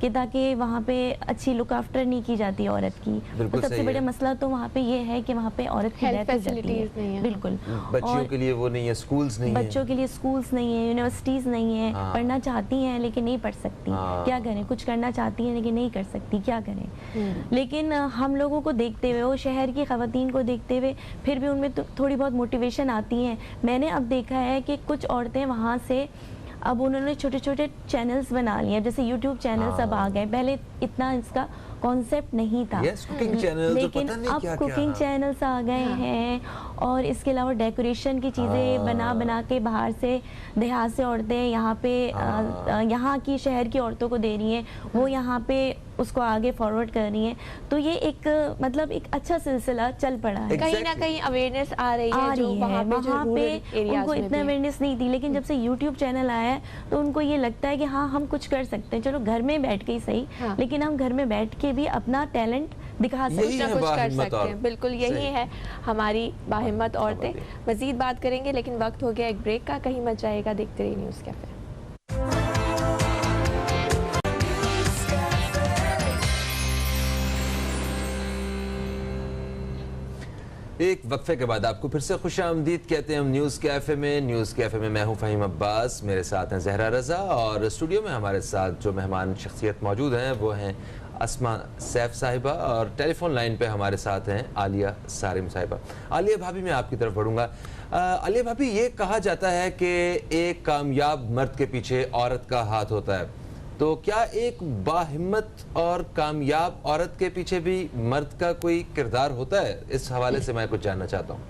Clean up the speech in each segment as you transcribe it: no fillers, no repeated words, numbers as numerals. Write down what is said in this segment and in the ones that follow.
کہ تاکہ وہاں پہ اچھی لک آفٹر نہیں کی جاتی عورت کی. تو سب سے بڑا مسئلہ تو وہاں پہ یہ ہے کہ وہاں پہ عورت کی ڈیتھ ہو جاتی ہے. بالکل. بچیوں کے لیے وہ نہیں ہے، سکولز نہیں ہیں، بچوں کے لیے سکولز نہیں ہیں، یونیورسٹیز نہیں ہیں. پڑھنا چاہتی ہیں لیکن نہیں پڑھ سکتی. کیا کریں؟ کچھ کرنا چاہتی ہیں لیکن نہیں کر سکتی. کیا کریں؟ لیکن ہم لوگوں کو دیکھتے ہوئے، وہ شہر کی خواتین کو دیکھتے ہوئے، پھر بھی ان میں تھوڑی بہت موٹیویشن آتی ہیں. میں نے اب دیکھا ہے کہ کچھ عورتیں وہاں سے اب انہوں نے چھوٹے چھوٹے چینلز بنا لیے ہیں، جیسے یوٹیوب چینلز اب آ گئے. پہلے اتنا اس کا کانسیپٹ نہیں تھا، لیکن اب کوکنگ چینلز آ گئے ہیں. اور اس کے علاوہ ڈیکوریشن کی چیزیں بنا کے باہر سے دیہات سے عورتیں یہاں پہ یہاں کی شہر کی عورتوں کو دے رہی ہیں، وہ یہاں پہ اس کو آگے فارورڈ کر رہی ہیں. تو یہ ایک مطلب ایک اچھا سلسلہ چل پڑا ہے. کہیں نہ کہیں اویئرنیس آ رہی ہے. وہاں پہ ان کو اتنا اویئرنیس نہیں تھی، لیکن جب سے یوٹیوب چینل آیا ہے تو ان کو یہ لگتا ہے کہ ہاں ہم کچھ کر سکتے ہیں. چلو گھر میں بیٹھ کے ہی صحیح، لیکن ہم گھر میں بیٹھ کے بھی اپنا ٹیلنٹ دکھا سکتے ہیں، کچھ کر سکتے ہیں. بالکل یہی ہے ہماری باہمت عورتیں. مزید بات کریں گے لیکن وقت ہو گیا ایک بریک کا. کہیں مت جائے گا، دیکھتے رہیے نیوز کیفے. ایک وقفے کے بعد آپ کو پھر سے خوش آمدید کہتے ہیں ہم نیوز کیفے میں. نیوز کیفے میں میں ہوں فہیم عباس، میرے ساتھ ہیں زہرا رضا، اور اسٹوڈیو میں ہمارے ساتھ جو مہمان شخصیت موجود ہیں وہ ہیں اسما سیف صاحبہ، اور ٹیلی فون لائن پہ ہمارے ساتھ ہیں عالیہ سارم صاحبہ. عالیہ بھابی میں آپ کی طرف بڑھوں گا. عالیہ بھابی، یہ کہا جاتا ہے کہ ایک کامیاب مرد کے پیچھے عورت کا ہاتھ ہوتا ہے، تو کیا ایک باہمت اور کامیاب عورت کے پیچھے بھی مرد کا کوئی کردار ہوتا ہے؟ اس حوالے سے میں کچھ جاننا چاہتا ہوں.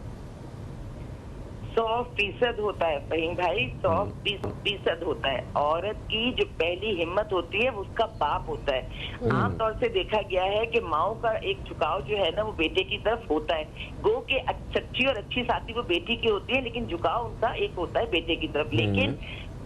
100% ہوتا ہے فہیم بھائی، 100% ہوتا ہے. عورت کی جو پہلی ہمت ہوتی ہے وہ اس کا باپ ہوتا ہے. عام طور سے دیکھا گیا ہے کہ ماؤں کا ایک جھکاؤ جو ہے نا وہ بیٹے کی طرف ہوتا ہے. گو کہ سچی اور اچھی ساتھی وہ بیٹی کی ہوتی ہے، لیکن جھکاؤ ان کا ایک ہوتا ہے بیٹے کی طرف. لیکن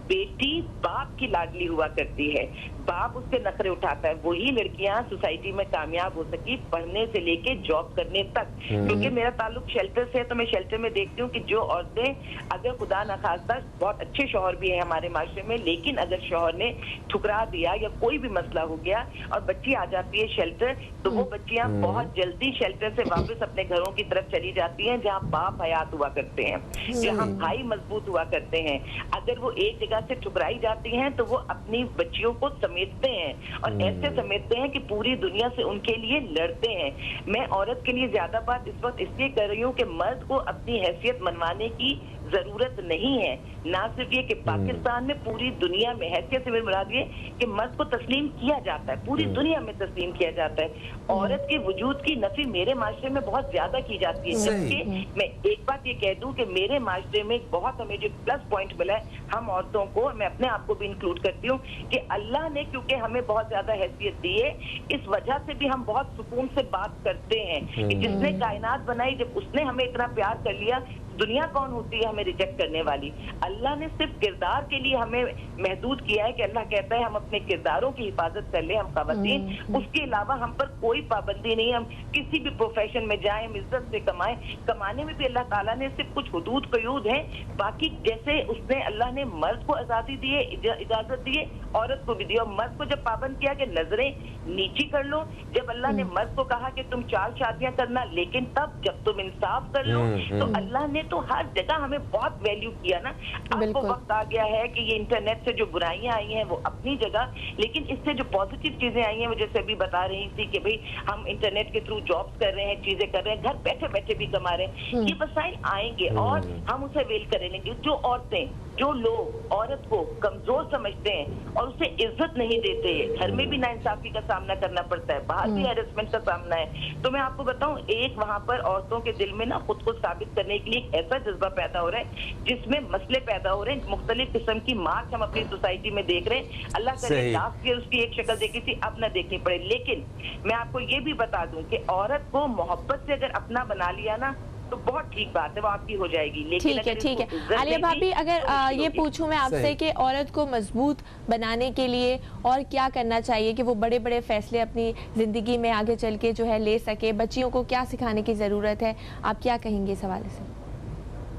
بیٹی باپ کی لاڈلی ہوا کرتی ہے، باپ اس سے نخرے اٹھاتا ہے. وہی لڑکیاں سوسائٹی میں کامیاب ہو سکی، پڑھنے سے لے کے جاب کرنے تک. کیونکہ میرا تعلق شیلٹر سے ہے تو میں شیلٹر میں دیکھتی ہوں کہ جو عورتیں اگر خدا نخواستہ بہت اچھے شوہر بھی ہیں ہمارے معاشرے میں، لیکن اگر شوہر نے ٹھکرا دیا یا کوئی بھی مسئلہ ہو گیا اور بچی آ جاتی ہے شیلٹر، تو وہ بچیاں بہت جلدی شیلٹر سے واپس اپنے گھروں کی طرف چلی جاتی ہیں جہاں باپ حیات ہوا کرتے ہیں، جہاں بھائی مضبوط ہوا کرتے ہیں. اگر وہ ایک جگہ سے ٹھکرائی جاتی ہیں تو وہ اپنی بچیوں کو سمیٹتے ہیں، اور ایسے سمیٹتے ہیں کہ پوری دنیا سے ان کے لیے لڑتے ہیں. میں عورت کے لیے زیادہ بات اس وقت اس لیے کر رہی ہوں کہ مرد کو اپنی حیثیت منوانے کی ضرورت نہیں ہے. نہ صرف یہ کہ پاکستان میں، پوری دنیا میں حیثیت سے مراد یہ کہ مرد کو تسلیم کیا جاتا ہے، پوری دنیا میں تسلیم کیا جاتا ہے. عورت کے وجود کی نفی میرے معاشرے میں بہت زیادہ کی جاتی ہے. جبکہ میں ایک بات یہ کہہ دوں کہ میرے معاشرے میں بہت ہمیں جو پلس پوائنٹ ملا ہے ہم عورتوں کو، میں اپنے آپ کو بھی انکلوڈ کرتی ہوں، کہ اللہ نے کیونکہ ہمیں بہت زیادہ حیثیت دی ہے، اس وجہ سے بھی ہم بہت سکون سے بات کرتے ہیں کہ جس نے کائنات بنائی، جب اس نے ہمیں اتنا پیار کر لیا، دنیا کون ہوتی ہے ہمیں ریجیکٹ کرنے والی؟ اللہ نے صرف کردار کے لیے ہمیں محدود کیا ہے کہ اللہ کہتا ہے ہم اپنے کرداروں کی حفاظت کر لیں ہم خواتین، اس کے علاوہ ہم پر کوئی پابندی نہیں. ہم کسی بھی پروفیشن میں جائیں، ہم عزت سے کمائیں. کمانے میں بھی اللہ تعالیٰ نے صرف کچھ حدود قیود ہیں، باقی جیسے اس نے اللہ نے مرد کو آزادی دی ہے، اجازت دی ہے، عورت کو بھی دی. اور مرد کو جب پابند کیا کہ نظریں نیچی کر لو، جب اللہ نے مرد کو کہا کہ تم 4 شادیاں کرنا لیکن تب جب تم انصاف کر لو، تو اللہ نے تو ہر جگہ ہمیں بہت ویلیو کیا نا. اب وہ وقت آ گیا ہے کہ یہ انٹرنیٹ سے جو برائیاں آئی ہیں وہ اپنی جگہ، لیکن اس سے جو پازیٹیو چیزیں آئی ہیں وہ جیسے ابھی بتا رہی تھی کہ بھئی ہم انٹرنیٹ کے تھرو جابس کر رہے ہیں، چیزیں کر رہے ہیں، گھر بیٹھے بیٹھے بھی کما رہے ہیں. یہ وسائل آئیں گے اور ہم اسے ویل کریں گے. جو عورتیں، جو لوگ عورت کو کمزور سمجھتے ہیں اور اسے عزت نہیں دیتے، گھر میں بھی ناانصافی کا سامنا کرنا پڑتا ہے، باہر بھی ہیرسمنٹ کا سامنا ہے. تو میں آپ کو بتاؤں، ایک وہاں پر عورتوں کے دل میں نا خود کو ثابت کرنے کے لیے ایک ایسا جذبہ پیدا ہو رہا ہے جس میں مسئلے پیدا ہو رہے ہیں. مختلف قسم کی مارچ ہم اپنی سوسائٹی میں دیکھ رہے ہیں. اللہ کرے لاسٹ ایئر اس کی ایک شکل دیکھی تھی، اب نہ دیکھنی پڑے. لیکن میں آپ کو یہ بھی بتا دوں کہ عورت کو محبت سے اگر اپنا بنا لیا نا تو بہت ٹھیک بات ہے، وہ آپ کی ہو جائے گی. لیکن ٹھیک ہے عالیہ بھابی، اگر یہ پوچھوں میں آپ سے کہ عورت کو مضبوط بنانے کے لیے اور کیا کرنا چاہیے کہ وہ بڑے بڑے فیصلے اپنی زندگی میں آگے چل کے جو ہے لے سکے، بچیوں کو کیا سکھانے کی ضرورت ہے، آپ کیا کہیں گے اس حوالے سے؟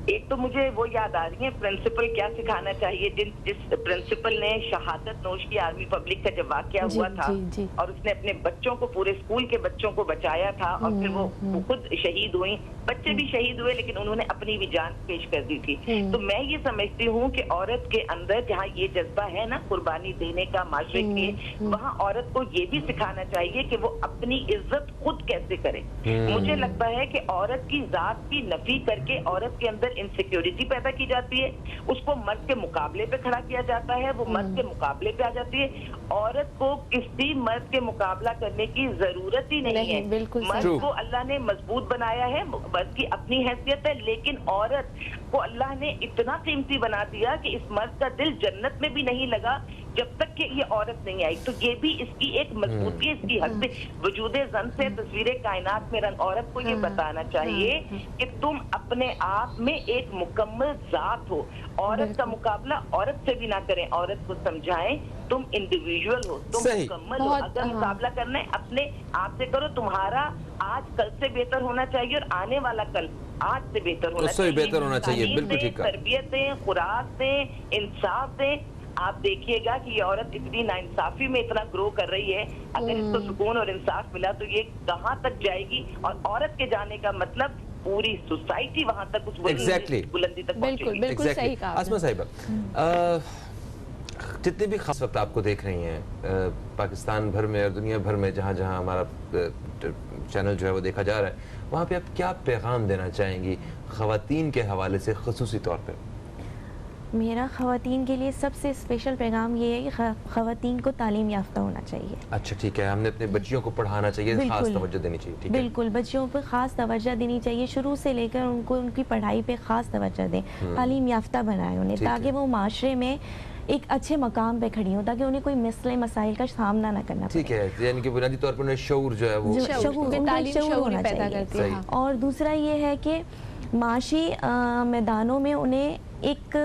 ایک تو مجھے وہ یاد آ رہی ہے پرنسپل کیا سکھانا چاہیے. جس پرنسپل نے شہادت نوش کی آرمی پبلک کا جب واقعہ ہوا تھا اور اس نے اپنے بچوں کو, پورے اسکول کے بچوں کو بچایا تھا, اور پھر وہ خود شہید ہوئی, بچے بھی شہید ہوئے, لیکن انہوں نے اپنی بھی جان پیش کر دی تھی. تو میں یہ سمجھتی ہوں کہ عورت کے اندر جہاں یہ جذبہ ہے نا قربانی دینے کا معاشرے کے لیے, وہاں عورت کو یہ بھی سکھانا چاہیے کہ وہ اپنی عزت خود کیسے کرے. مجھے لگتا ہے کہ عورت کی ذات کی نفی کر کے عورت کے اندر انسیکیورٹی پیدا کی جاتی ہے, اس کو مرد کے مقابلے پہ کھڑا کیا جاتا ہے, وہ مرد کے مقابلے پہ آ جاتی ہے. عورت کو کسی مرد کے مقابلہ کرنے کی ضرورت ہی نہیں ہے. مرد کو اللہ نے مضبوط بنایا ہے, مرد کی اپنی حیثیت ہے, لیکن عورت کو اللہ نے اتنا قیمتی بنا دیا کہ اس مرد کا دل جنت میں بھی نہیں لگا جب تک کہ یہ عورت نہیں آئی. تو یہ بھی اس کی ایک مضبوطی, اس کی حد وجود زن سے تصویر کائنات میں رنگ. عورت کو یہ بتانا چاہیے کہ تم اپنے آپ میں ایک مکمل ذات ہو. عورت کا مقابلہ عورت سے بھی نہ کریں, عورت کو سمجھائیں تم انڈیویجول ہو, تم مکمل ہو. اگر مقابلہ کرنا ہے اپنے آپ سے کرو. تمہارا آج کل سے بہتر ہونا چاہیے اور آنے والا کل آج سے بہتر ہونا چاہیے. بالکل ٹھیک. تربیت دیں, خوراک دیں, انصاف دیں. آپ دیکھیے گا کہ یہ عورت اتنی ناانصافی میں اتنا گرو کر رہی ہے, اگر اس کو سکون اور انصاف ملا تو یہ کہاں تک جائے گی, اور عورت کے جانے کا مطلب پوری سوسائٹی وہاں تک اس بلندی تک پہنچے گی. بالکل صحیح کہا. آسما صاحبہ, جتنے بھی خاص وقت آپ کو دیکھ رہی ہیں پاکستان بھر میں اور دنیا بھر میں, جہاں جہاں ہمارا چینل جو ہے وہ دیکھا جا رہا ہے, وہاں پہ آپ کیا پیغام دینا چاہیں گی خواتین کے حوالے سے خصوصی طور پہ؟ میرا خواتین کے لیے سب سے اسپیشل پیغام یہ ہے کہ خواتین کو تعلیم یافتہ ہونا چاہیے. اچھا ٹھیک ہے, ہم نے اپنے بچیوں کو پڑھانا چاہیے, خاص توجہ دینی چاہیے. بالکل, بچیوں پہ خاص توجہ دینی چاہیے, شروع سے لے کر ان کو ان کی پڑھائی پہ خاص توجہ دیں, تعلیم یافتہ بنائیں انہیں, تاکہ وہ معاشرے میں ایک اچھے مقام پہ کھڑی ہوں, تاکہ انہیں کوئی مسائل کا سامنا نہ کرنا پڑے. ٹھیک ہے, یعنی کہ بنیادی طور پر انہیں شعور جو ہے وہ شعور ہونا چاہیے. اور دوسرا یہ ہے کہ معاشی میدانوں میں انہیں ایک,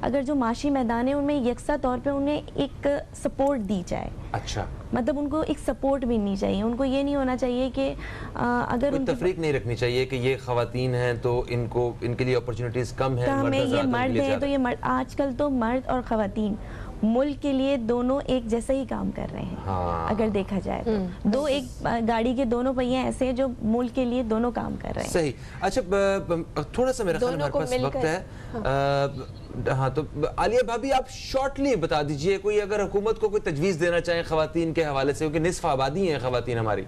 اگر جو معاشی میدان ہے ان میں یکساں طور پہ انہیں ایک سپورٹ دی جائے. اچھا, مطلب ان کو ایک سپورٹ ملنی چاہیے. ان کو یہ نہیں ہونا چاہیے کہ اگر کوئی تفریق نہیں رکھنی چاہیے کہ یہ خواتین ہیں تو ان کے لیے اپرچونٹیز کم ہیں, یہ مرد ہیں تو یہ مرد. آج کل تو مرد اور خواتین ملک کے لیے دونوں ایک جیسا ہی کام کر رہے ہیں. اگر دیکھا جائے تو دو ایک گاڑی کے دونوں پہیے ایسے ہیں جو ملک کے لیے دونوں کام کر رہے ہیں. صحیح. اچھا, تھوڑا سا میرا خیال ہمارے پاس وقت ہے. ہاں, تو عالیہ بھابی آپ شارٹلی بتا دیجئے کوئی اگر حکومت کو کوئی تجویز دینا چاہیں خواتین کے حوالے سے, کیونکہ نصف آبادی ہیں خواتین ہماری.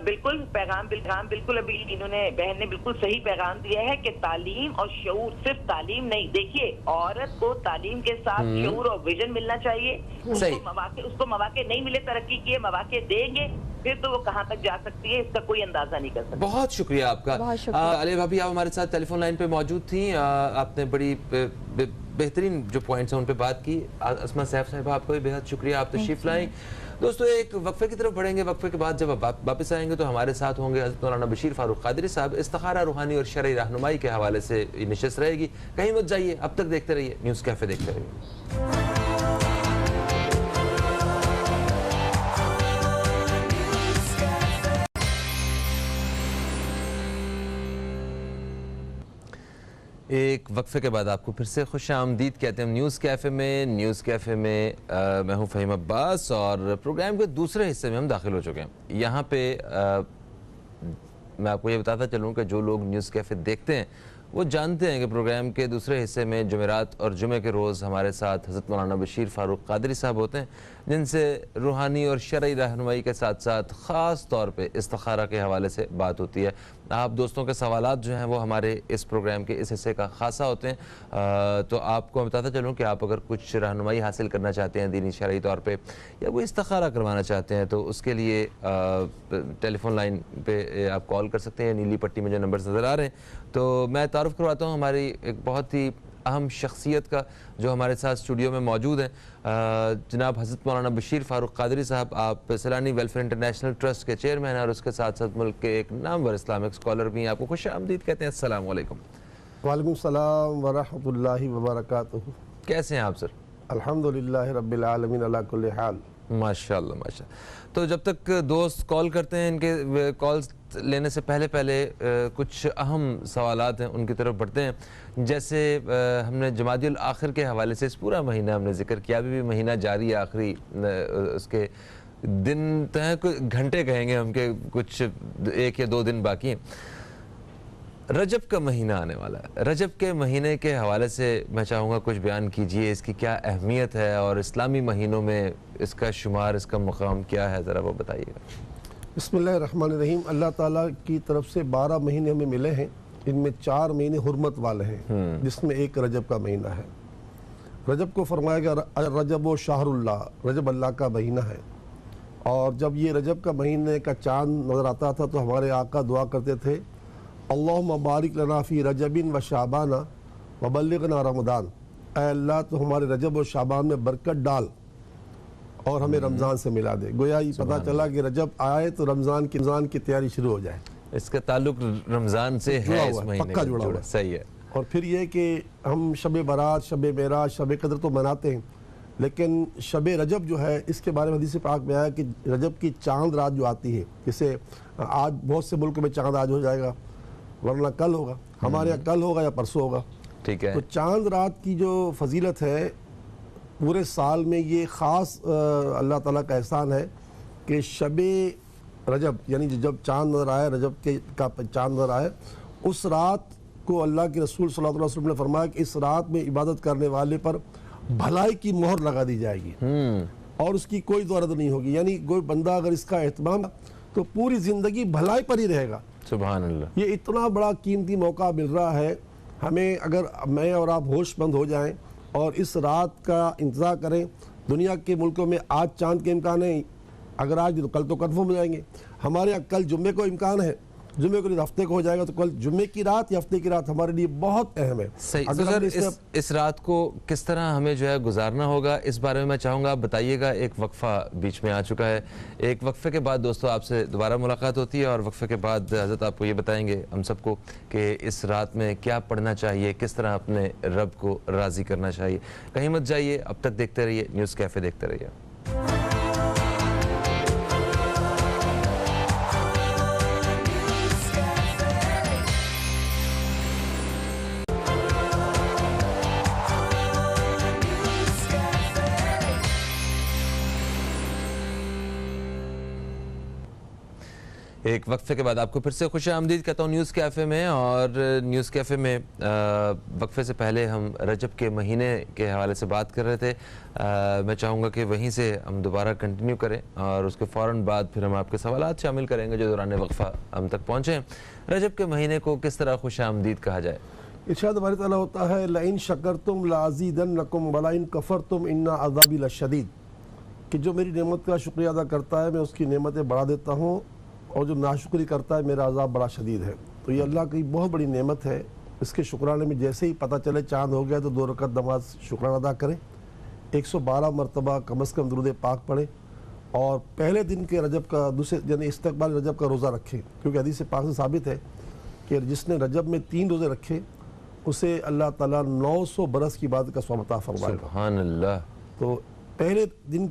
بالکل پیغام بالکل ابھی انہوں نے, بہن نے بالکل صحیح پیغام دیا ہے کہ تعلیم اور شعور, صرف تعلیم نہیں. دیکھیے, عورت کو تعلیم کے ساتھ شعور اور ویژن ملنا چاہیے. اس کو مواقع نہیں ملے ترقی کے مواقع دیں گے, پھر تو وہ کہاں تک جا سکتی ہے اس کا کوئی اندازہ نہیں کر سکتا. بہت شکریہ آپ کا. عالیہ بھابی, آپ ہمارے ساتھ ٹیلی فون لائن پہ موجود تھیں, آپ نے بڑی بہترین جو پوائنٹس ہیں ان پہ بات کی. اسما سیف صاحبہ, آپ کو بھی بہت شکریہ, آپ تشریف لائیں. دوستو, ایک وقفے کی طرف بڑھیں گے. وقفے کے بعد جب واپس آئیں گے تو ہمارے ساتھ ہوں گے حضرت مولانا بشیر فاروق قادری صاحب. استخارہ روحانی اور شرعی رہنمائی کے حوالے سے نشست رہے گی. کہیں مت جائیے, اب تک دیکھتے رہیے نیوز کیفے, دیکھتے رہیے. ایک وقفے کے بعد آپ کو پھر سے خوش آمدید کہتے ہیں نیوز کیفے میں. نیوز کیفے میں میں ہوں فہیم عباس, اور پروگرام کے دوسرے حصے میں ہم داخل ہو چکے ہیں. یہاں پہ میں آپ کو یہ بتاتا چلوں کہ جو لوگ نیوز کیفے دیکھتے ہیں وہ جانتے ہیں کہ پروگرام کے دوسرے حصے میں جمعرات اور جمعے کے روز ہمارے ساتھ حضرت مولانا بشیر فاروق قادری صاحب ہوتے ہیں, جن سے روحانی اور شرعی رہنمائی کے ساتھ ساتھ خاص طور پہ استخارہ کے حوالے سے بات ہوتی ہے. آپ دوستوں کے سوالات جو ہیں وہ ہمارے اس پروگرام کے اس حصے کا خاصہ ہوتے ہیں. تو آپ کو بتاتا چلوں کہ آپ اگر کچھ رہنمائی حاصل کرنا چاہتے ہیں دینی شرعی طور پہ, یا کوئی استخارہ کروانا چاہتے ہیں, تو اس کے لیے ٹیلی فون لائن پہ آپ کال کر سکتے ہیں. نیلی پٹی میں جو نمبرز نظر آ رہے ہیں. تو میں تعارف کرواتا ہوں ہماری ایک بہت ہی اہم شخصیت کا جو ہمارے ساتھ اسٹوڈیو میں موجود ہیں, جناب حضرت مولانا بشیر فاروق قادری صاحب. آپ سیلانی ویلفیئر انٹرنیشنل ٹرسٹ کے چیئرمین ہیں, اور اس کے ساتھ ساتھ ملک کے ایک نامور اسلامک اسکالر بھی ہیں. آپ کو خوش آمدید کہتے ہیں. السلام علیکم. وعلیکم السلام ورحمۃ اللہ وبرکاتہ. کیسے ہیں آپ سر؟ الحمدللہ رب العالمین علی کل حال. ماشاءاللہ ماشاءاللہ. تو جب تک دوست کال کرتے ہیں ان کے کالز وقت لینے سے پہلے کچھ اہم سوالات ہیں ان کی طرف بڑھتے ہیں. جیسے ہم نے جمادی الاخر کے حوالے سے اس پورا مہینہ ہم نے ذکر کیا, ابھی بھی مہینہ جاری ہے, آخری اس کے دن تو ہیں, گھنٹے کہیں گے ہم کہ کچھ 1 یا 2 دن باقی ہیں. رجب کا مہینہ آنے والا ہے. رجب کے مہینے کے حوالے سے میں چاہوں گا کچھ بیان کیجئے, اس کی کیا اہمیت ہے اور اسلامی مہینوں میں اس کا شمار, اس کا مقام کیا ہے, ذرا وہ بتائیے گا. بسم اللہ الرحمن الرحیم. اللہ تعالیٰ کی طرف سے 12 مہینے ہمیں ملے ہیں, ان میں 4 مہینے حرمت والے ہیں, جس میں ایک رجب کا مہینہ ہے. رجب کو فرمایا گیا رجب و شہر اللہ, رجب اللہ کا مہینہ ہے. اور جب یہ رجب کا مہینے کا چاند نظر آتا تھا تو ہمارے آقا دعا کرتے تھے, اللہم بارک لنا فی رجب و شعبان و بلغنا رمضان. اے اللہ تو ہمارے رجب و شعبان میں برکت ڈال اور ہمیں رمضان سے ملا دے. گویا یہ پتہ چلا کہ رجب آئے تو رمضان کی تیاری شروع ہو جائے. اس کا تعلق رمضان سے ہے, اس مہینے پکا جڑا ہوا ہے. صحیح ہے. اور پھر یہ کہ ہم شب برات, شب معراج, شب قدر تو مناتے ہیں, لیکن شب رجب جو ہے اس کے بارے میں حدیث پاک میں آیا کہ رجب کی چاند رات جو آتی ہے, جسے آج بہت سے ملکوں میں چاند آج ہو جائے گا, ورنہ کل ہوگا, ہمارے یہاں کل ہوگا یا پرسوں ہوگا. ٹھیک ہے. تو چاند رات کی جو فضیلت ہے پورے سال میں, یہ خاص اللہ تعالیٰ کا احسان ہے کہ شب رجب یعنی جب چاند نظر آئے, رجب کا چاند نظر آئے, اس رات کو اللہ کے رسول صلی اللہ علیہ وسلم نے فرمایا کہ اس رات میں عبادت کرنے والے پر بھلائی کی مہر لگا دی جائے گی اور اس کی کوئی دورت نہیں ہوگی. یعنی کوئی بندہ اگر اس کا اہتمام تو پوری زندگی بھلائی پر ہی رہے گا. سبحان اللہ. یہ اتنا بڑا قیمتی موقع مل رہا ہے ہمیں, اگر میں اور آپ ہوش مند ہو جائیں اور اس رات کا انتظار کریں. دنیا کے ملکوں میں آج چاند کے امکان ہے, اگر آج تو کل تو کنفرم ہو جائیں گے. ہمارے یہاں کل جمعے کو امکان ہے, جمعے کو ہفتے کو ہو جائے گا, تو کل جمعے کی رات یا ہفتے کی رات ہمارے لیے بہت اہم ہے. اگر اس رات کو کس طرح ہمیں جو ہے گزارنا ہوگا, اس بارے میں چاہوں گا آپ بتائیے گا. ایک وقفہ بیچ میں آ چکا ہے, ایک وقفے کے بعد دوستو آپ سے دوبارہ ملاقات ہوتی ہے, اور وقفے کے بعد حضرت آپ کو یہ بتائیں گے ہم سب کو کہ اس رات میں کیا پڑھنا چاہیے, کس طرح اپنے رب کو راضی کرنا چاہیے. کہیں مت جائیے, اب تک دیکھتے رہیے نیوز کیفے, دیکھتے رہیے. ایک وقفے کے بعد آپ کو پھر سے خوش آمدید کہتا ہوں نیوز کیفے میں. اور نیوز کیفے میں وقفے سے پہلے ہم رجب کے مہینے کے حوالے سے بات کر رہے تھے. میں چاہوں گا کہ وہیں سے ہم دوبارہ کنٹینیو کریں, اور اس کے فوراً بعد پھر ہم آپ کے سوالات شامل کریں گے جو دوران وقفہ ہم تک پہنچے ہیں. رجب کے مہینے کو کس طرح خوش آمدید کہا جائے؟ ارشاد ہمارے تعالیٰ ہوتا ہے لَإِن شَكَرْتُمْ لَأَزِيدَنَّكُمْ وَلَئِن كَفَرْتُمْ إِنَّ عَذَابِي لَشَدِيدٌ. کہ جو میری نعمت کا شکریہ ادا کرتا ہے میں اس کی نعمتیں بڑھا دیتا ہوں, اور جو ناشکری کرتا ہے میرا عذاب بڑا شدید ہے. تو یہ اللہ کی بہت بڑی نعمت ہے. اس کے شکرانے میں جیسے ہی پتہ چلے چاند ہو گیا تو 2 رکعت نماز شکرانہ ادا کریں, 112 مرتبہ کم از کم درود پاک پڑھیں, اور پہلے دن کے رجب کا یعنی استقبال رجب کا روزہ رکھیں, کیونکہ حدیث پاک سے ثابت ہے کہ جس نے رجب میں 3 روزے رکھے اسے اللہ تعالیٰ 900 برس کی عبادت کا ثواب عطا فرمائے گا. سبحان اللہ. تو پہلے دن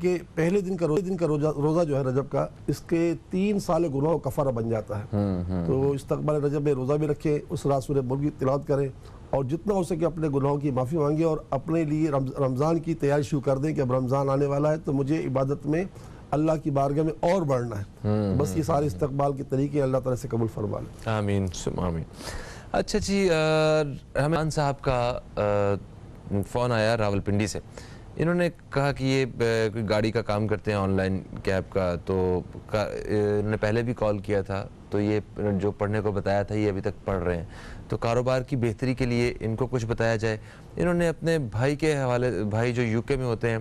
کا روزہ جو ہے رجب کا, اس کے 3 سال گناہوں کا کفارہ بن جاتا ہے. تو استقبال رجب میں روزہ بھی رکھیں, اس رات سورہ ملک کی تلاوت کریں, اور جتنا ہو سکے اپنے گناہوں کی معافی مانگیں, اور اپنے لیے رمضان کی تیاری شروع کر دیں کہ اب رمضان آنے والا ہے تو مجھے عبادت میں اللہ کی بارگاہ میں اور بڑھنا ہے. بس یہ سارے استقبال کے طریقے اللہ تعالیٰ سے قبول فرما لیں. آمین آمین. اچھا جی, ہمیں صاحب کا فون آیا راولپنڈی سے. انہوں نے کہا کہ یہ گاڑی کا کام کرتے ہیں آن لائن کیب کا, تو انہوں نے پہلے بھی کال کیا تھا, تو یہ جو پڑھنے کو بتایا تھا یہ ابھی تک پڑھ رہے ہیں. تو کاروبار کی بہتری کے لیے ان کو کچھ بتایا جائے. انہوں نے اپنے بھائی کے حوالے, بھائی جو UK میں ہوتے ہیں,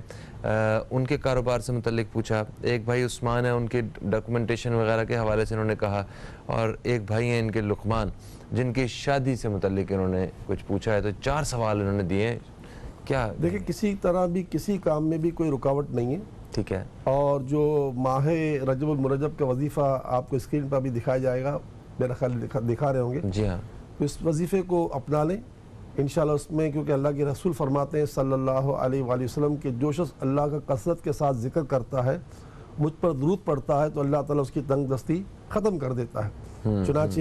ان کے کاروبار سے متعلق پوچھا. ایک بھائی عثمان ہے, ان کے ڈاکومنٹیشن وغیرہ کے حوالے سے انہوں نے کہا, اور ایک بھائی ہیں ان کے لقمان جن کی شادی سے متعلق انہوں نے کچھ پوچھا ہے. تو 4 سوال انہوں نے دیے ہیں. کیا دیکھیں, کسی طرح بھی کسی کام میں بھی کوئی رکاوٹ نہیں ہے. ٹھیک ہے. اور جو ماہ رجب المرجب کا وظیفہ آپ کو اسکرین پر بھی دکھایا جائے گا, میرا خیال دکھا رہے ہوں گے. جی ہاں. اس وظیفے کو اپنا لیں انشاءاللہ. اس میں کیونکہ اللہ کے رسول فرماتے ہیں صلی اللہ علیہ وآلہ وسلم کہ جو شخص اللہ کا کثرت کے ساتھ ذکر کرتا ہے, مجھ پر درود پڑھتا ہے, تو اللہ تعالیٰ اس کی تنگ دستی ختم کر دیتا ہے. چنانچہ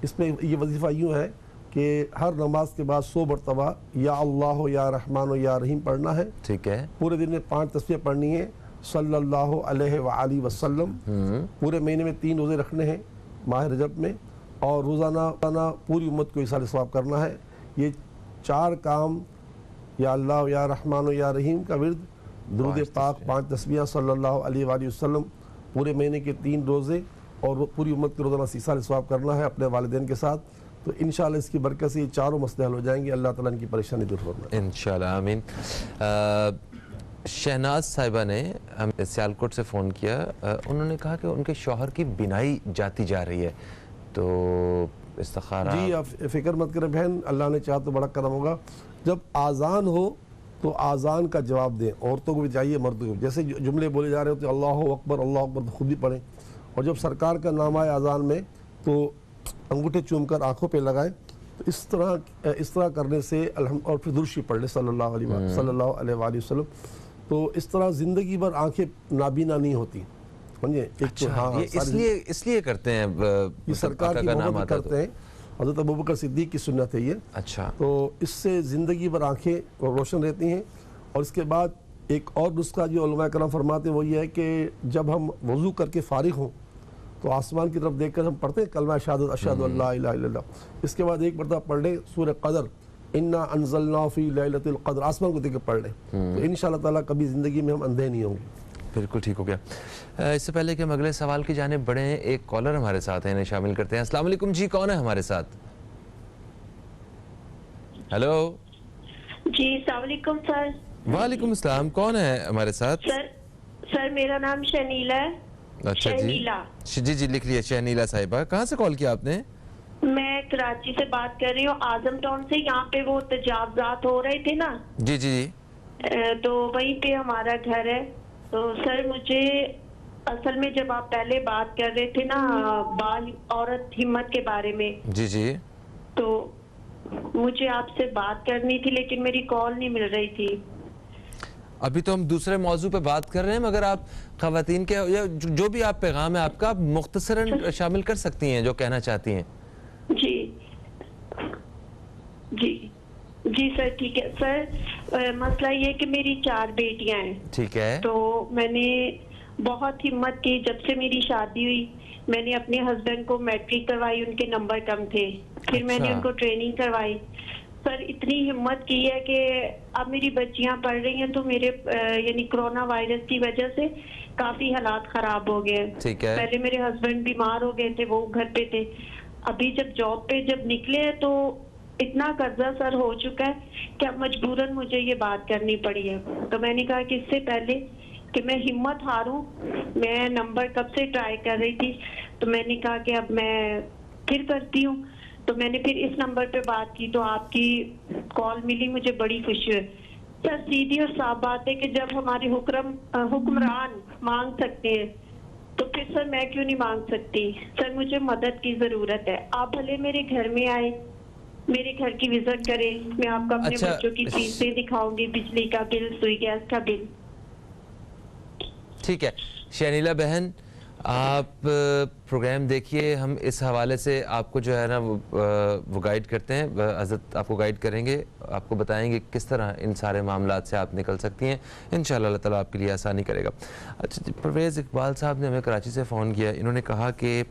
اس میں یہ وظیفہ یوں ہے کہ ہر نماز کے بعد 100 مرتبہ یا اللہ یا رحمان و یا رحیم پڑھنا ہے. ٹھیک ہے. پورے دن میں 5 تسبیح پڑھنی ہے صلی اللہ علیہ وآلہ وسلم. پورے مہینے میں 3 روزے رکھنے ہیں ماہ رجب میں, اور روزانہ پوری امت کو ایصال ثواب کرنا ہے. یہ 4 کام یا اللہ یا رحمان و یا رحیم کا ورد, درود پاک 5 تسبیح صلی اللہ علیہ وآلہ وسلم, پورے مہینے کے 3 روزے, اور پوری امت کو روزانہ ایصال ثواب کرنا ہے اپنے والدین کے ساتھ. تو انشاءاللہ اس کی برکت سے یہ چاروں مسئلے حل ہو جائیں گے. اللہ تعالیٰ ان کی پریشانی دور فرمائے انشاءاللہ, آمین. شہناز صاحبہ نے ہمیں سیالکوٹ سے فون کیا. انہوں نے کہا کہ ان کے شوہر کی بینائی جاتی جا رہی ہے, تو استخارہ. جی آپ فکر مت کریں بہن, اللہ نے چاہا تو بڑا کرم ہوگا. جب آذان ہو تو آذان کا جواب دیں, عورتوں کو بھی چاہیے مردوں کو. جیسے جملے بولے جا رہے ہوتے اللہ اکبر تو خود بھی پڑھیں, اور جب سرکار کا نام آئے آذان میں تو انگوٹھے چوم کر آنکھوں پہ لگائیں. تو اس طرح کرنے سے اور پھر درود شریف پڑھ لیں صلی اللہ علیہ وآلہ وسلم. تو اس طرح زندگی بھر آنکھیں نابینا نہیں ہوتی. سمجھے, اس لیے کرتے ہیں, یہ سرکار کی محبت کرتے ہیں. حضرت ابوبکر صدیق کی سنت ہے یہ. اچھا. تو اس سے زندگی بھر آنکھیں روشن رہتی ہیں. اور اس کے بعد ایک اور نسخہ جو علماء کرام فرماتے ہیں وہ یہ ہے کہ جب ہم وضو کر کے فارغ ہوں تو آسمان کی طرف دیکھ کر ہم پڑھتے ہیں کلمہ شہادت اشہد ان لا الہ الا اللہ. اس کے بعد ایک مرتبہ پڑھ لیں سورہ قدر, انا انزلنا فی لیلۃ القدر, آسمان کو دیکھ کر پڑھ لیں. تو انشاءاللہ تعالیٰ کبھی زندگی میں ہم اندھے نہیں ہوں گے. بالکل ٹھیک ہو گیا. اس سے پہلے کہ ہم اگلے سوال کی جانب بڑھیں, ایک کالر ہمارے ساتھ ہیں, انہیں شامل کرتے ہیں. السلام علیکم جی, کون ہے ہمارے ساتھ؟ ہیلو جی السلام علیکم سر. وعلیکم السلام, کون ہے ہمارے ساتھ؟ سر میرا نام شنیلا ہے. اچھا جی لکھ لیے. شہنیلا صاحبہ, کہاں سے کال کیا آپ نے؟ میں کراچی سے بات کر رہی ہوں, اعظم ٹاؤن سے. یہاں پہ وہ تجاوزات ہو رہے تھے نا, جی تو وہیں پہ ہمارا گھر ہے. تو سر مجھے اصل میں جب آپ پہلے بات کر رہے تھے نا بال عورت ہمت کے بارے میں, جی تو مجھے آپ سے بات کرنی تھی لیکن میری کال نہیں مل رہی تھی. ابھی تو ہم دوسرے موضوع پہ بات کر رہے ہیں, مگر آپ خواتین کے یا جو بھی آپ پیغام ہے آپ کا, آپ مختصراً شامل کر سکتی ہیں جو کہنا چاہتی ہیں. جی سر ٹھیک ہے. سر مسئلہ یہ ہے کہ میری 4 بیٹیاں ہیں. ٹھیک ہے. تو میں نے بہت ہمت کی. جب سے میری شادی ہوئی میں نے اپنے ہسبینڈ کو میٹرک کروائی, ان کے نمبر کم تھے, پھر میں نے ان کو ٹریننگ کروائی. سر اتنی ہمت کی ہے کہ اب میری بچیاں پڑھ رہی ہیں تو میرے یعنی کرونا وائرس کی وجہ سے کافی حالات خراب ہو گئے. پہلے میرے ہسبینڈ بیمار ہو گئے تھے, وہ گھر پہ تھے. ابھی جب جاب پہ جب نکلے ہیں تو اتنا قرضہ سر ہو چکا ہے کہ اب مجبوراً مجھے یہ بات کرنی پڑی ہے. تو میں نے کہا کہ اس سے پہلے کہ میں ہمت ہاروں, میں نمبر کب سے ٹرائی کر رہی تھی, تو میں نے کہا کہ اب میں پھر کرتی ہوں. تو میں نے پھر اس نمبر پہ بات کی تو آپ کی کال ملی, مجھے بڑی خوشی ہے. سر سیدھی اور صاف بات ہے کہ جب ہمارے حکمران مانگ سکتے ہیں تو پھر سر میں کیوں نہیں مانگ سکتی. سر مجھے مدد کی ضرورت ہے. آپ بھلے میرے گھر میں آئے, میرے گھر کی وزٹ کریں, میں آپ کو اپنے بچوں کی فیسیں دکھاؤں گی, بجلی کا بل, سوئی گیس کا بل. ٹھیک ہے شہنیلا بہن, آپ پروگرام دیکھیے, ہم اس حوالے سے آپ کو جو ہے نا وہ گائیڈ کرتے ہیں. حضرت آپ کو گائیڈ کریں گے, آپ کو بتائیں گے کس طرح ان سارے معاملات سے آپ نکل سکتی ہیں. انشاءاللہ اللہ تعالیٰ آپ کے لیے آسانی کرے گا. اچھا, پرویز اقبال صاحب نے ہمیں کراچی سے فون کیا. انہوں نے کہا کہ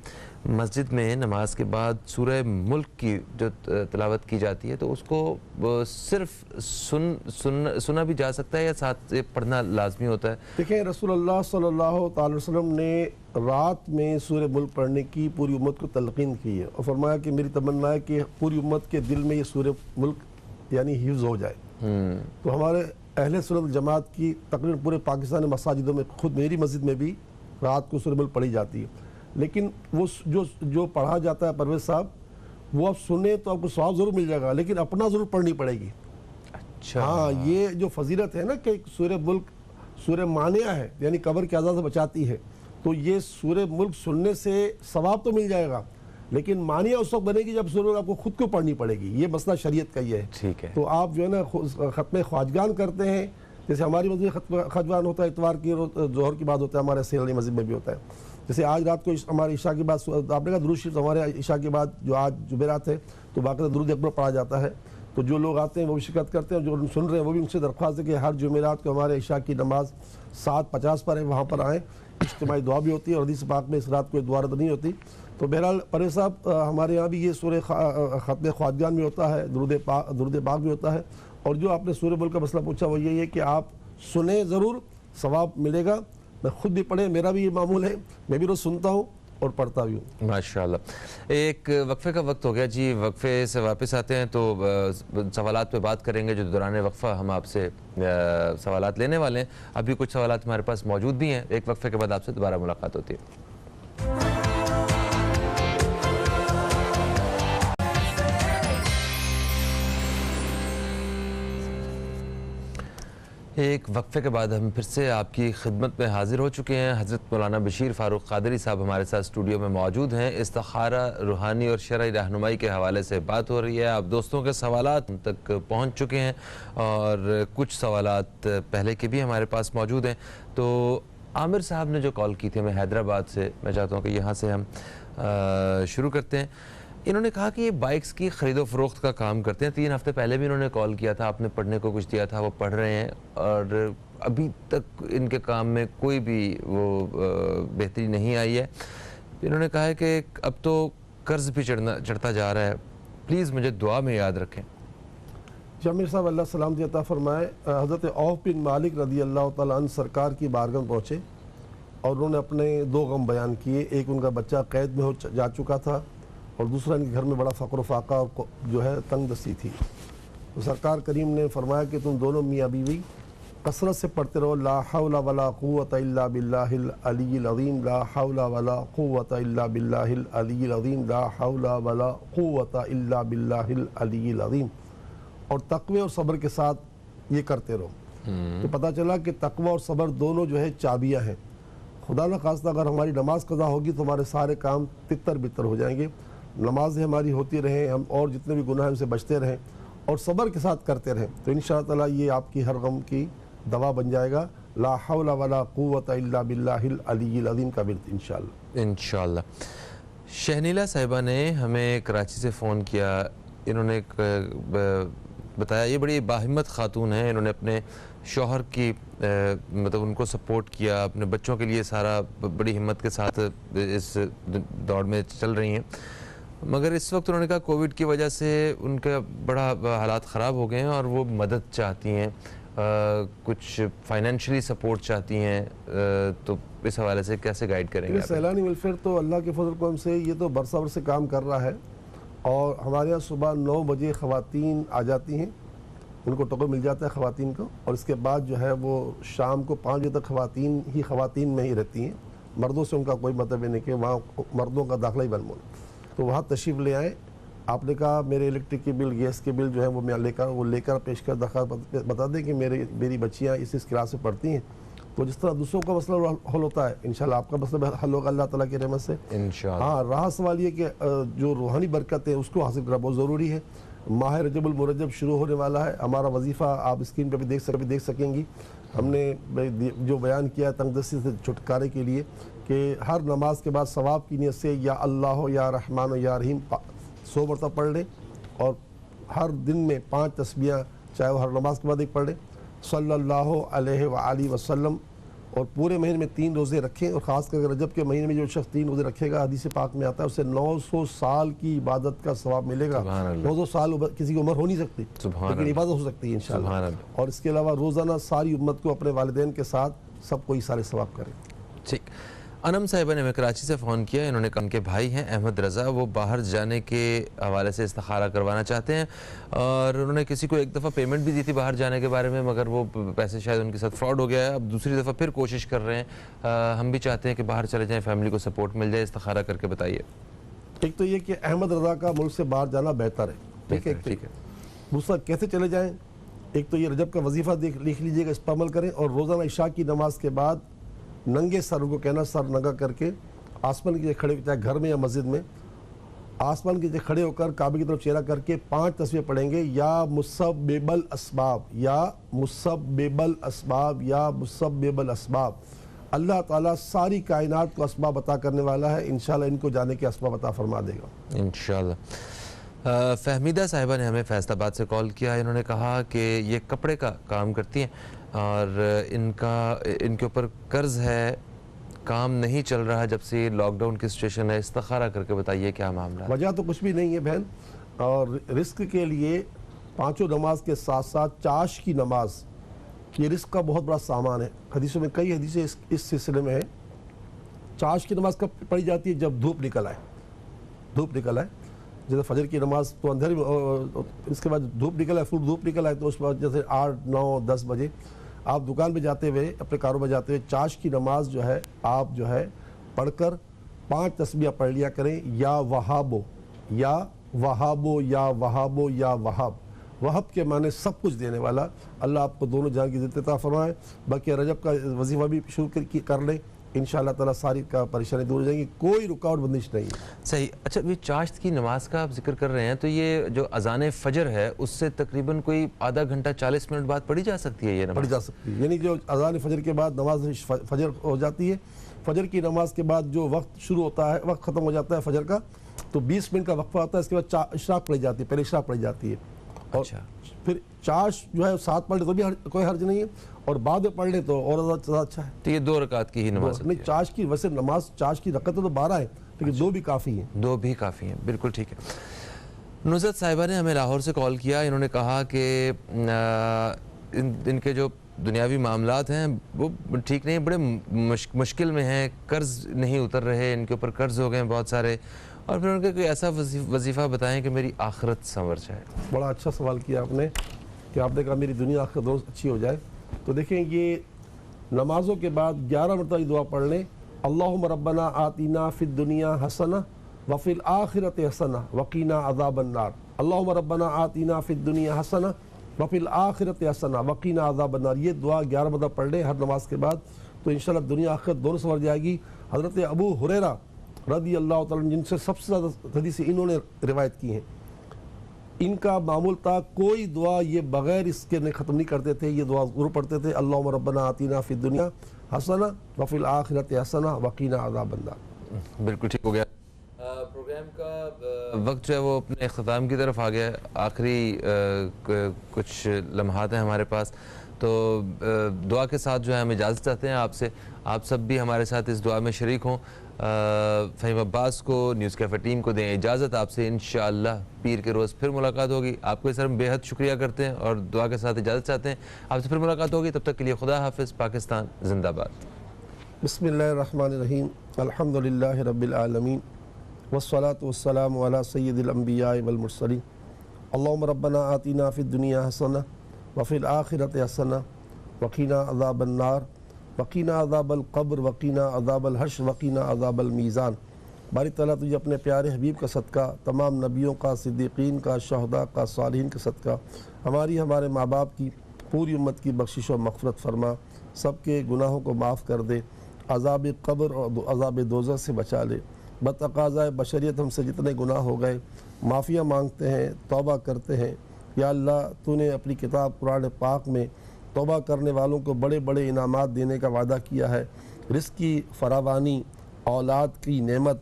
مسجد میں نماز کے بعد سورہ ملک کی جو تلاوت کی جاتی ہے تو اس کو صرف سنا بھی جا سکتا ہے یا ساتھ پڑھنا لازمی ہوتا ہے؟ دیکھیں, رسول اللہ صلی اللہ تعالی وسلم نے رات میں سورہ ملک پڑھنے کی پوری امت کو تلقین کی ہے, اور فرمایا کہ میری تمنا ہے کہ پوری امت کے دل میں یہ سورہ ملک یعنی حفظ ہو جائے. تو ہمارے اہل سنت جماعت کی تقریباً پورے پاکستان مساجدوں میں, خود میری مسجد میں بھی رات کو سورہ ملک پڑھی جاتی ہے. لیکن وہ جو پڑھا جاتا ہے پرویز صاحب, وہ آپ سنیں تو آپ کو ثواب ضرور مل جائے گا, لیکن اپنا ضرور پڑھنی پڑے گی. اچھا, ہاں, یہ جو فضیلت ہے نا کہ سورہ ملک سورہ مانعہ ہے, یعنی قبر کے عذاب سے بچاتی ہے, تو یہ سورہ ملک سننے سے ثواب تو مل جائے گا, لیکن مانعہ اس وقت بنے گی جب سورہ آپ کو خود کو پڑھنی پڑے گی. یہ مسئلہ شریعت کا یہ ہے. ٹھیک ہے. تو آپ جو ہے نا ختم خواجگان کرتے ہیں, جیسے ہماری مسجد ختم خواجگان ہوتا ہے اتوار کی, ظہر کی بات ہوتا ہے, ہمارے سیلانی مسجد میں بھی ہوتا ہے. جیسے آج رات کو ہمارے عشاء کے بعد آپ نے کہا درود شریف ہمارے عشاء کے بعد جو آج جمعرات ہے تو باقاعدہ درود اکبر پڑھا جاتا ہے. تو جو لوگ آتے ہیں وہ بھی شرکت کرتے ہیں, جو سن رہے ہیں وہ بھی ان سے درخواست ہے کہ ہر جمعرات کو ہمارے عشاء کی نماز 7:50 پر ہے, وہاں پر آئیں. اجتماعی دعا بھی ہوتی ہے اور حدیث پاک میں اس رات کوئی دعا رد نہیں ہوتی. تو بہرحال پرویز صاحب ہمارے یہاں بھی یہ سورہ ختم خواجگان بھی ہوتا ہے, درود پاک بھی ہوتا ہے. اور جو آپ نے سورہ ملک کا مسئلہ پوچھا وہ یہی ہے کہ آپ سنیں ضرور, ثواب ملے گا. میں خود بھی پڑھیں, میرا بھی یہ معمول ہے, میں بھی روز سنتا ہوں اور پڑھتا بھی ہوں. ماشاءاللہ. ایک وقفے کا وقت ہو گیا جی, وقفے سے واپس آتے ہیں تو سوالات پہ بات کریں گے جو دوران وقفہ ہم آپ سے سوالات لینے والے ہیں. ابھی کچھ سوالات ہمارے پاس موجود بھی ہیں. ایک وقفے کے بعد آپ سے دوبارہ ملاقات ہوتی ہے. ایک وقفے کے بعد ہم پھر سے آپ کی خدمت میں حاضر ہو چکے ہیں. حضرت مولانا بشیر فاروق قادری صاحب ہمارے ساتھ اسٹوڈیو میں موجود ہیں. استخارہ, روحانی اور شرعی رہنمائی کے حوالے سے بات ہو رہی ہے. آپ دوستوں کے سوالات ہم تک پہنچ چکے ہیں اور کچھ سوالات پہلے کے بھی ہمارے پاس موجود ہیں. تو عامر صاحب نے جو کال کی تھی ہمیں حیدرآباد سے, میں چاہتا ہوں کہ یہاں سے ہم شروع کرتے ہیں. انہوں نے کہا کہ یہ بائکس کی خرید و فروخت کا کام کرتے ہیں. 3 ہفتے پہلے بھی انہوں نے کال کیا تھا, آپ نے پڑھنے کو کچھ دیا تھا, وہ پڑھ رہے ہیں اور ابھی تک ان کے کام میں کوئی بھی وہ بہتری نہیں آئی ہے. انہوں نے کہا ہے کہ اب تو قرض بھی چڑھتا جا رہا ہے, پلیز مجھے دعا میں یاد رکھیں. جامع صاحب اللہ سلامتی عطا فرمائے. حضرت عوف بن مالک رضی اللہ تعالیٰ عنہ سرکار کی بارگاہ پہنچے اور انہوں نے اپنے 2 غم بیان کیے. ایک ان کا بچہ قید میں جا چکا تھا اور دوسرا ان کے گھر میں بڑا فقر و فاقہ جو ہے تنگ دستی تھی. تو سرکار کریم نے فرمایا کہ تم دونوں میاں بیوی کثرت سے پڑھتے رہو لا حول ولا قوت الا باللہ العلی العظیم, لا حول ولا قوت الا باللہ العلی العظیم, لا حول ولا قوت الا باللہ العلی العظیم. اور تقوی اور صبر کے ساتھ یہ کرتے رہو. تو پتہ چلا کہ تقوی اور صبر دونوں جو ہے چابیاں ہیں. خدا نہ خواستہ اگر ہماری نماز قضا ہوگی تو ہمارے سارے کام تتر بتر ہو جائیں گے. نمازیں ہماری ہوتی رہیں, ہم اور جتنے بھی گناہ ہم سے بچتے رہیں اور صبر کے ساتھ کرتے رہیں تو انشاءاللہ تعالی یہ آپ کی ہر غم کی دوا بن جائے گا. لا حول ولا قوت الا باللہ العلی العظیم کا ورد انشاءاللہ. شہنیلا صاحبہ نے ہمیں کراچی سے فون کیا. انہوں نے بتایا, یہ بڑی باہمت خاتون ہیں, انہوں نے اپنے شوہر کی مطلب ان کو سپورٹ کیا, اپنے بچوں کے لیے سارا بڑی ہمت کے ساتھ اس دوڑ میں چل رہی ہیں. مگر اس وقت انہوں نے کہا کووڈ کی وجہ سے ان کا بڑا حالات خراب ہو گئے ہیں اور وہ مدد چاہتی ہیں, کچھ فائنینشلی سپورٹ چاہتی ہیں. تو اس حوالے سے کیسے گائیڈ کریں گے؟ سیلانی ویلفیئر تو اللہ کے فضل کرم سے یہ تو برسہ برس سے کام کر رہا ہے اور ہمارے یہاں صبح 9 بجے خواتین آ جاتی ہیں, ان کو ٹکٹ مل جاتا ہے خواتین کو, اور اس کے بعد جو ہے وہ شام کو 5 بجے تک خواتین میں ہی رہتی ہیں. مردوں سے ان کا کوئی مطلب نہیں کہ وہاں مردوں کا داخلہ ہی بند ہونا. تو وہاں تشریف لے آئیں. آپ نے کہا میرے الیکٹرک کے بل, گیس کے بل جو ہے وہ میں لے کر پیش کر درخواست بتا دیں کہ میری بچیاں اس کلاس میں پڑھتی ہیں. تو جس طرح دوسروں کا مسئلہ حل ہوتا ہے انشاءاللہ آپ کا مسئلہ حل ہوگا اللہ تعالیٰ کی رحمت سے انشاءاللہ. ہاں, رہا سوال یہ کہ جو روحانی برکت ہے اس کو حاصل کرنا بہت ضروری ہے. ماہ رجب المرجب شروع ہونے والا ہے. ہمارا وظیفہ آپ اسکرین پہ بھی دیکھ سکیں گی. ہم نے جو بیان کیا ہے تنگ دستی سے چھٹکارے کے لیے کہ ہر نماز کے بعد ثواب کی نیت سے یا اللہ یا رحمان یا رحیم 100 مرتبہ پڑھ لیں, اور ہر دن میں 5 تسبیحاں چاہے وہ ہر نماز کے بعد ایک پڑھ لیں صلی اللہ علیہ وآلہ وسلم. اور پورے مہینے میں 3 روزے رکھیں, اور خاص کر رجب کے مہینے میں جو شخص 3 روزے رکھے گا حدیث پاک میں آتا ہے اسے 900 سال کی عبادت کا ثواب ملے گا. 900 سال کسی کی عمر ہو نہیں سکتی لیکن عبادت ہو سکتی ہے انشاءاللہ. اور اس کے علاوہ روزانہ ساری امت کو اپنے والدین کے ساتھ سب کو سارے ثواب کریں. ٹھیک. انم صاحبہ نے ہمیں کراچی سے فون کیا. انہوں نے کہا ان کے بھائی ہیں احمد رضا, وہ باہر جانے کے حوالے سے استخارہ کروانا چاہتے ہیں, اور انہوں نے کسی کو ایک دفعہ پیمنٹ بھی دی تھی باہر جانے کے بارے میں, مگر وہ پیسے شاید ان کے ساتھ فراڈ ہو گیا ہے. اب دوسری دفعہ پھر کوشش کر رہے ہیں. ہم بھی چاہتے ہیں کہ باہر چلے جائیں, فیملی کو سپورٹ مل جائے. استخارہ کر کے بتائیے. ایک تو یہ کہ احمد رضا کا ملک سے باہر جانا بہتر ہے. ٹھیک ہے. دوسرا کیسے چلے جائیں؟ ایک تو یہ رجب کا وظیفہ لکھ لیجئے گا, اس پر عمل کریں, اور روزانہ عشاء کی نماز کے بعد ننگے سر کو کہنا, سر ننگا کر کے آسمان کی جگہ کھڑے, چاہے گھر میں یا مسجد میں, آسمان کی جگہ کھڑے ہو کر کعبے کی طرف چہرہ کر کے 5 تسبیح پڑھیں گے. یا مسبب الاسباب, یا مسبب الاسباب, یا مسبب الاسباب. اللہ تعالیٰ ساری کائنات کو اسباب عطا کرنے والا ہے، انشاءاللہ ان کو جانے کے اسباب عطا فرما دے گا انشاءاللہ۔ فہمیدہ صاحبہ نے ہمیں فیصل آباد سے کال کیا، انہوں نے کہا کہ یہ کپڑے کا کام کرتی ہیں اور ان کے اوپر قرض ہے، کام نہیں چل رہا جب سے لاک ڈاؤن کی سچویشن ہے، استخارہ کر کے بتائیے کیا معاملہ ہے۔ وجہ تو کچھ بھی نہیں ہے بہن، اور رزق کے لیے پانچوں نماز کے ساتھ ساتھ چاش کی نماز یہ رزق کا بہت بڑا سامان ہے۔ حدیثوں میں کئی حدیثیں اس سلسلے میں ہیں۔ چاش کی نماز کب پڑھی جاتی ہے؟ جب دھوپ نکل آئے، دھوپ نکل آئے، جیسے فجر کی نماز تو اندھیرے میں، اس کے بعد دھوپ نکل آئے، فل دھوپ نکل آئے تو اس بعد جیسے 8 9 10 بجے آپ دکان پہ جاتے ہوئے، اپنے کاروبار جاتے ہوئے چاش کی نماز جو ہے آپ جو ہے پڑھ کر 5 تسبیح پڑھ لیا کریں، یا وہابو یا وہابو یا وہابو یا وہاب۔ وہب کے معنی سب کچھ دینے والا۔ اللہ آپ کو دونوں جہاں کی عزت عطا فرمائے۔ باقی رجب کا وظیفہ بھی شروع کر لیں، انشاءاللہ تعالیٰ ساری کا پریشانی دور ہو جائیں گی، کوئی رکاوٹ بندش نہیں ہے۔ صحیح۔ اچھا، یہ چاشت کی نماز کا آپ ذکر کر رہے ہیں تو یہ جو اذان فجر ہے اس سے تقریباً کوئی آدھا گھنٹہ 40 منٹ بعد پڑھی جا سکتی ہے یہ نماز؟ پڑھی جا سکتی ہے، یعنی جو اذان فجر کے بعد نماز فجر ہو جاتی ہے، فجر کی نماز کے بعد جو وقت شروع ہوتا ہے، وقت ختم ہو جاتا ہے فجر کا، تو 20 منٹ کا وقفہ ہوتا ہے، اس کے بعد اشراق پڑھی جاتی ہے، پہلے اشراق پڑھی جاتی ہے، اور پھر چاش جو ہے 7 پڑھ لے تو بھی کوئی حرج نہیں ہے، اور بعد میں پڑھ لے تو اور زیادہ اچھا ہے۔ تو یہ 2 رکعت کی ہی نماز نہیں، چاش کی ویسے نماز چاش کی رکعتیں تو 12 ہیں، لیکن 2 بھی کافی ہیں۔ 2 بھی کافی ہیں، بالکل ٹھیک ہے۔ نصرت صاحبہ نے ہمیں لاہور سے کال کیا، انہوں نے کہا کہ ان کے جو دنیاوی معاملات ہیں وہ ٹھیک نہیں، بڑے مشکل میں ہیں، قرض نہیں اتر رہے، ان کے اوپر قرض ہو گئے ہیں بہت سارے، اور پھر ان کے کوئی ایسا وظیفہ بتائیں کہ میری آخرت سنور جائے۔ بڑا اچھا سوال کیا آپ نے کہ آپ نے کہا میری دنیا آخرت دونوں اچھی ہو جائے۔ تو دیکھیں، یہ نمازوں کے بعد 11 مرتبہ یہ دعا پڑھ لیں، اللہم ربنا آتینا فی الدنیا حسنہ وفی الآخرۃ حسنہ وقینا عذاب النار۔ اللہم ربنا آتینا فی الدنیا حسنہ وفی الآخرۃ حسنہ وقینا عذاب النار۔ یہ دعا 11 مرتبہ پڑھ لیں ہر نماز کے بعد، تو انشاءاللہ دنیا آخرت دونوں سنور جائے گی۔ حضرت ابو ہریرہ رضی اللہ تعالیٰ جن سے سب سے زیادہ حدیثیں انہوں نے روایت کی ہیں، ان کا معمول تھا کوئی دعا یہ بغیر اس کے ختم نہیں کرتے تھے، یہ دعا ضرور پڑھتے تھے، اللہم ربنا آتینا فی الدنیا حسنہ وفی الآخرۃ حسنہ وقینا عذاب النار۔ بالکل ٹھیک ہو گیا۔ پروگرام کا وقت جو ہے وہ اپنے اختتام کی طرف آ گیا ہے، آخری کچھ لمحات ہیں ہمارے پاس، تو دعا کے ساتھ جو ہے ہم اجازت چاہتے ہیں آپ سے، آپ سب بھی ہمارے ساتھ اس دعا میں شریک ہوں۔ فہیم عباس کو، نیوز کیفے ٹیم کو دیں اجازت، آپ سے انشاءاللہ پیر کے روز پھر ملاقات ہوگی۔ آپ کو اس ہم بے حد شکریہ کرتے ہیں اور دعا کے ساتھ اجازت چاہتے ہیں، آپ سے پھر ملاقات ہوگی، تب تک کے لیے خدا حافظ، پاکستان زندہ باد۔ بسم اللہ الرحمن الرحیم، الحمدللہ رب العالمین والصلاة والسلام علی سید الانبیاء والمرسلین، اللہم ربنا آتینا فی الدنیا حسنہ وفی الآخرۃ حسنہ وقینا عذاب النار وقینا عذاب القبر وقینا عذاب الحشر وقینا عذاب المیزان۔ باری تعالیٰ تجھے اپنے پیارے حبیب کا صدقہ، تمام نبیوں کا، صدیقین کا، شہداء کا، صالحین کا صدقہ، ہمارے ماں باپ کی، پوری امت کی بخشش و مغفرت فرما، سب کے گناہوں کو معاف کر دے، عذاب قبر اور عذاب دوزخ سے بچا لے۔ بتقاضۂ بشریت ہم سے جتنے گناہ ہو گئے معافیاں مانگتے ہیں، توبہ کرتے ہیں۔ یا اللہ، تو نے اپنی کتاب قرآن پاک میں توبہ کرنے والوں کو بڑے بڑے انعامات دینے کا وعدہ کیا ہے، رزق کی فراوانی، اولاد کی نعمت،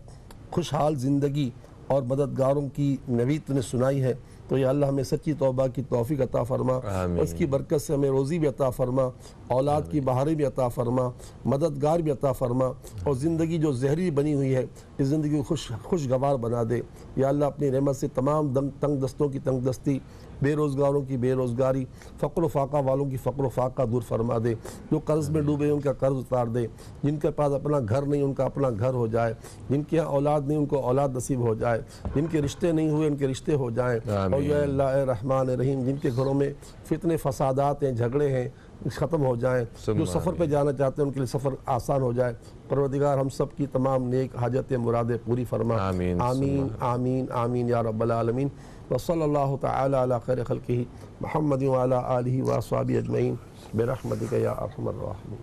خوشحال زندگی اور مددگاروں کی نوید تو نے سنائی ہے، تو یا اللہ ہمیں سچی توبہ کی توفیق عطا فرما، اور اس کی برکت سے ہمیں روزی بھی عطا فرما، اولاد کی بہاریں بھی عطا فرما، مددگار بھی عطا فرما، اور زندگی جو زہری بنی ہوئی ہے اس زندگی کو خوشگوار بنا دے۔ یا اللہ اپنی رحمت سے تمام تنگ دستوں کی تنگ دستی، بے روزگاروں کی بے روزگاری، فقر و فاقہ والوں کی فقر و فاقہ دور فرما دے، جو قرض میں ڈوبے ان کا قرض اتار دے، جن کے پاس اپنا گھر نہیں ان کا اپنا گھر ہو جائے، جن کے یہاں اولاد نہیں ان کو اولاد نصیب ہو جائے، جن کے رشتے نہیں ہوئے ان کے رشتے ہو جائیں، اور یا اللہ اے رحمان رحیم جن کے گھروں میں فتنے فسادات ہیں، جھگڑے ہیں، ختم ہو جائیں، جو سفر پہ جانا چاہتے ہیں ان کے لیے سفر آسان ہو جائے۔ پروردگار ہم سب کی تمام نیک حاجتیں مرادیں پوری فرما، آمین آمین آمین یا رب العالمین۔ وصلی اللہ تعالی علی خیر خلقہ محمد وعلی آلہ واصحابہ اجمعین برحمتک یا ارحم الراحمین۔